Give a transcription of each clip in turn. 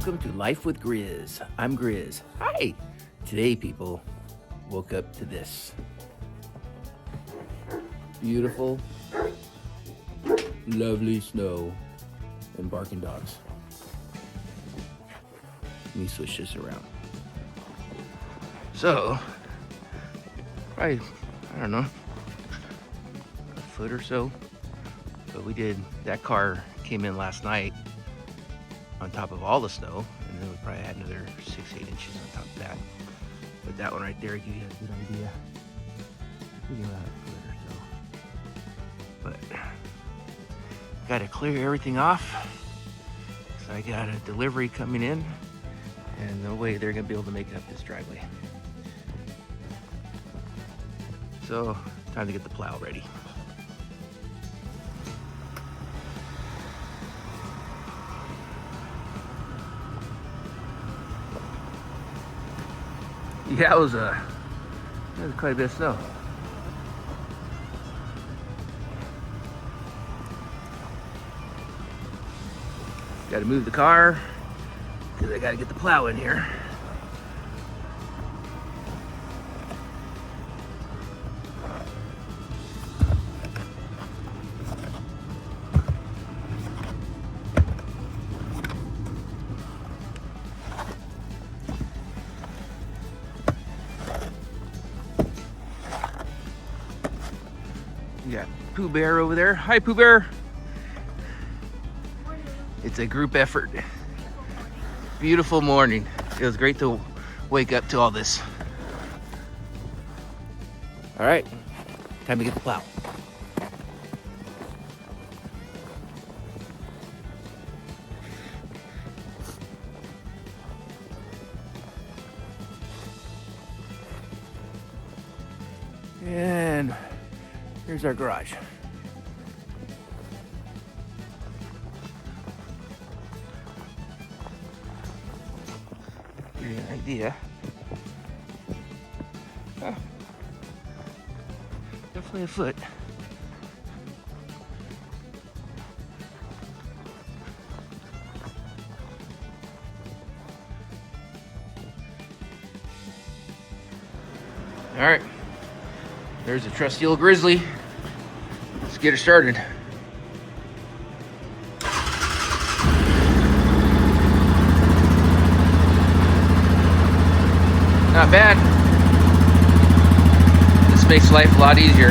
welcome to Life with Grizz. I'm Grizz. Hi! Today, people, woke up to this. Beautiful, lovely snow and barking dogs. Let me switch this around. So, probably, I don't know, a foot or so. But we did, that car came in last night on top of all the snow, and then we probably had another 6-8 inches on top of that. But that one right there gives you a good idea. Maybe about a foot or so. But got to clear everything off. So I got a delivery coming in, and no way they're gonna be able to make it up this driveway. So time to get the plow ready. Yeah, it was quite a bit of snow. Got to move the car because I got to get the plow in here. We got Pooh Bear over there. Hi, Pooh Bear. It's a group effort. Beautiful morning. It was great to wake up to all this. All right, time to get the plow. And here's our garage. Give you an idea. Oh, definitely a foot. All right. There's a trusty old Grizzly. Let's get her started. Not bad. This makes life a lot easier.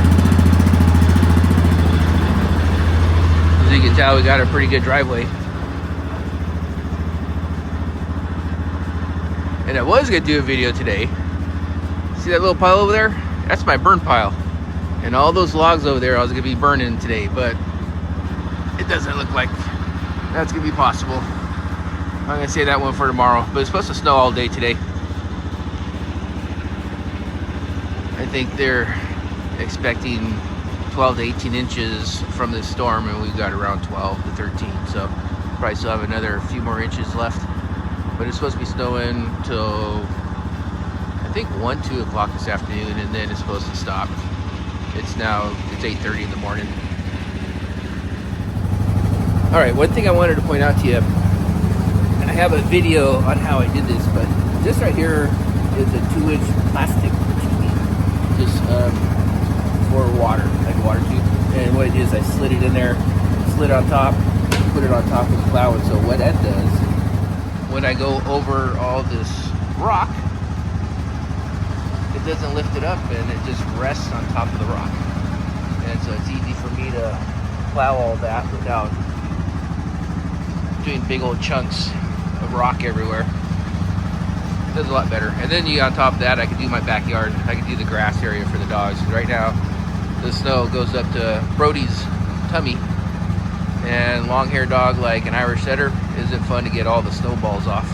As you can tell, we got a pretty good driveway. And I was gonna do a video today. See that little pile over there? That's my burn pile. And all those logs over there I was gonna be burning today, but it doesn't look like that's gonna be possible. I'm gonna save that one for tomorrow, but it's supposed to snow all day today. I think they're expecting 12 to 18 inches from this storm, and we've got around 12 to 13, so probably still have another few more inches left. But it's supposed to be snowing till I think 1, 2 o'clock this afternoon, and then it's supposed to stop. It's 8:30 in the morning. All right, one thing I wanted to point out to you, I have a video on how I did this, but this right here is a 2-inch plastic tube, just for water, like a water tube. And what I did is I slid it in there, slid on top, put it on top of the plow. And so what that does, when I go over all this rock, it doesn't lift it up, and it just rests on top of the rock. And so it's easy for me to plow all that without doing big old chunks of rock everywhere. It does a lot better. And then on top of that, I can do my backyard. I can do the grass area for the dogs. Right now, the snow goes up to Brody's tummy. And long-haired dog like an Irish setter isn't fun to get all the snowballs off.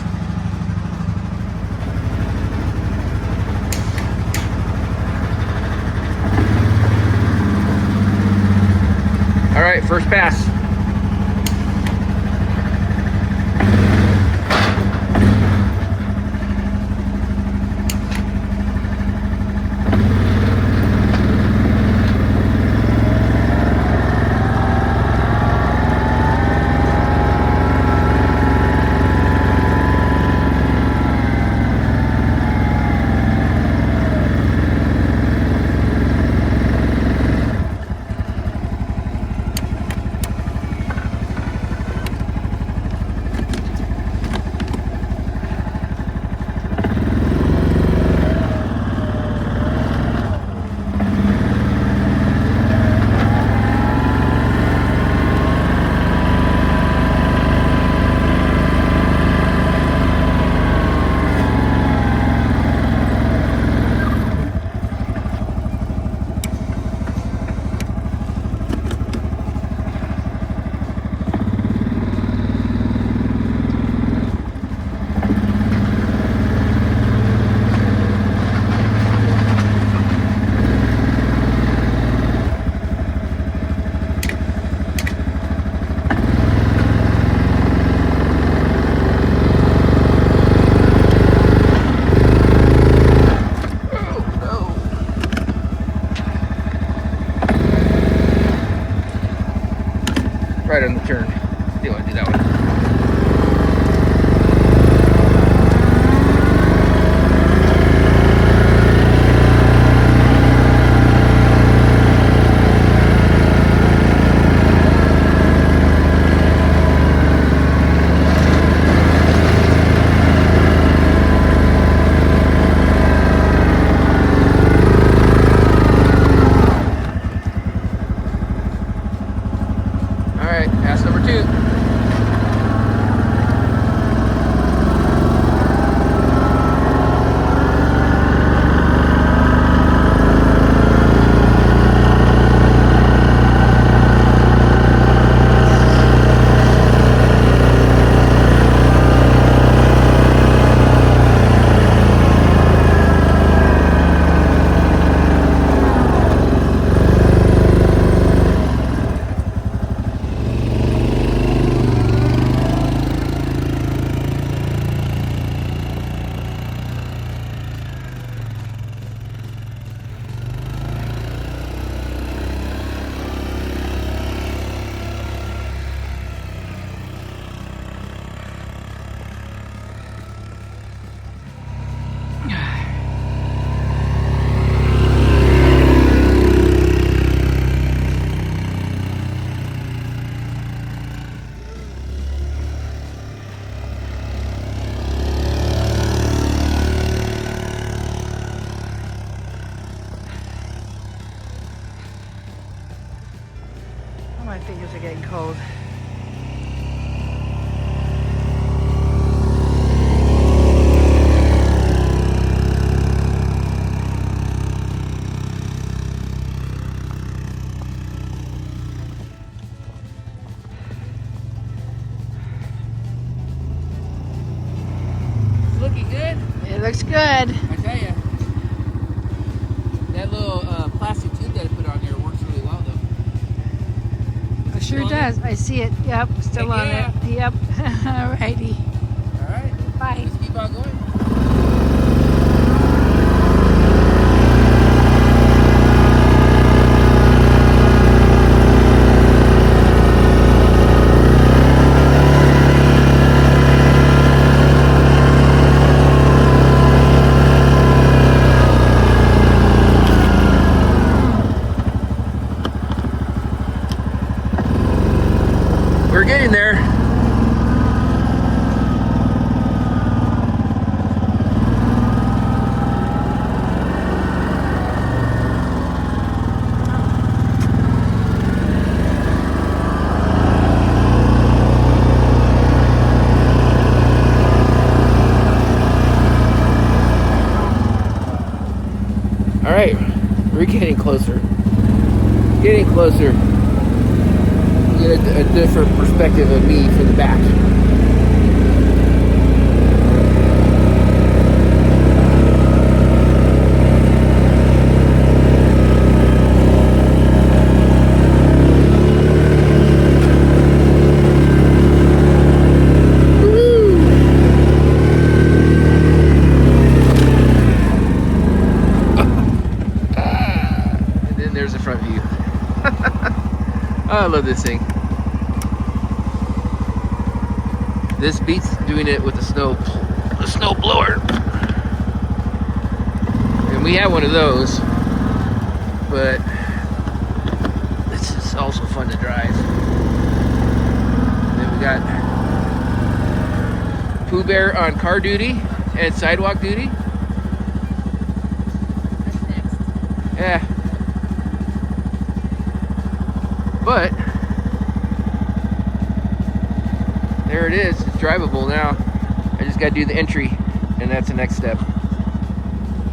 All right, first pass. right on the turn. I do want to do that one. Alright, pass number 2. My fingers are getting cold. It's looking good. It looks good. I tell you. That little plastic tube that I put on there works really well though. It sure does. I see it. Yep, still on it. Yep. Alrighty. Alright. Bye. Let's keep on going. We're getting there. All right, we're getting closer. Getting closer. Get a different perspective of me from the back. And then there's the front view. I love this thing. This beats doing it with a snow blower. And we have one of those, but it's just also fun to drive. And then we got Pooh Bear on car duty and sidewalk duty. That's next. Yeah. But there it is. It's drivable now. I just got to do the entry, and that's the next step.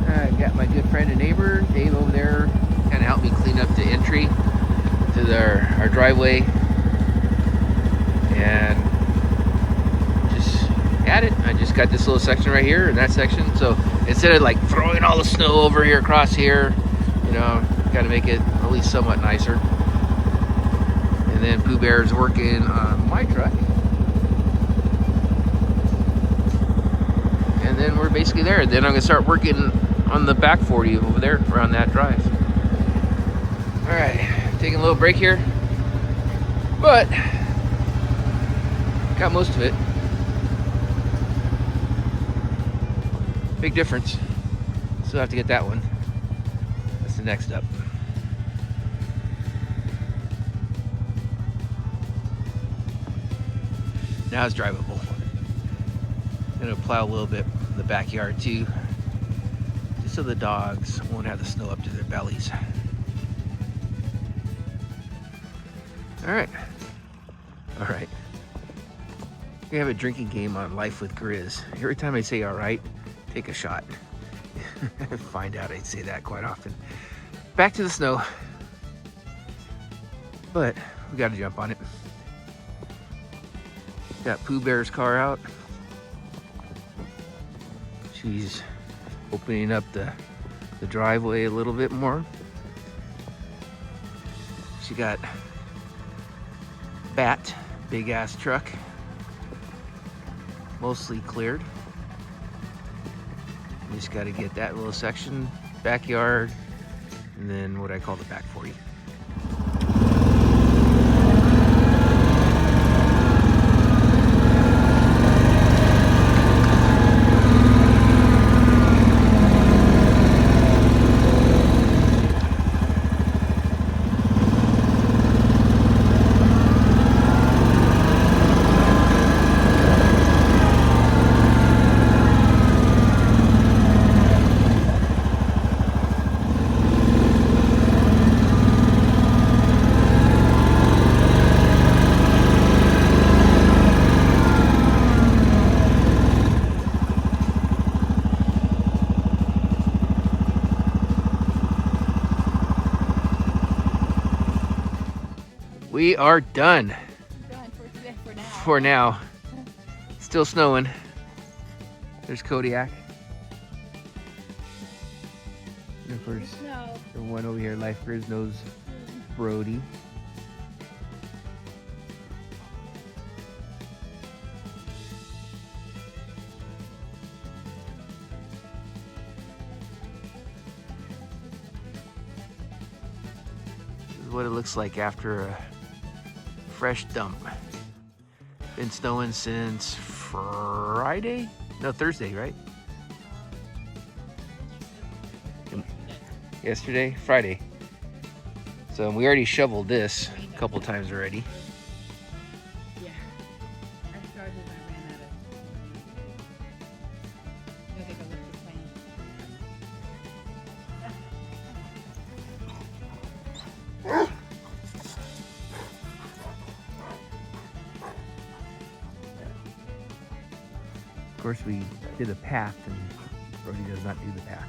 I got my good friend and neighbor, Dave, over there, kind of helped me clean up the entry to our driveway, and just at it. I just got this little section right here and that section. So instead of like throwing all the snow over here across here, you know, got to make it at least somewhat nicer. And then Pooh Bear is working on my truck. And then we're basically there. Then I'm gonna start working on the back 40 over there around that drive. All right, taking a little break here, but Got most of it. Big difference. Still have to get that one. That's the next up. Now it's drivable. I'm gonna plow a little bit in the backyard too, just so the dogs won't have the snow up to their bellies. All right. We have a drinking game on Life with Grizz. Every time I say all right, take a shot. Find out I say that quite often. Back to the snow. But we gotta jump on it. Got Pooh Bear's car out. She's opening up the driveway a little bit more. She got Bat, big ass truck, mostly cleared. We just got to get that little section, backyard, and then what I call the back 40. We are done. Done for today, for now. For now. Still snowing. There's Kodiak. And of course, Snow. the one over here, Life Grizz, knows Brody. This is what it looks like after a fresh dump. Been snowing since Friday? No, Thursday, right? Yesterday? Friday. So we already shoveled this a couple times already. Yeah. I started and I ran out of. I think I left the plane. Of course, we did a path, and Brody does not do the path.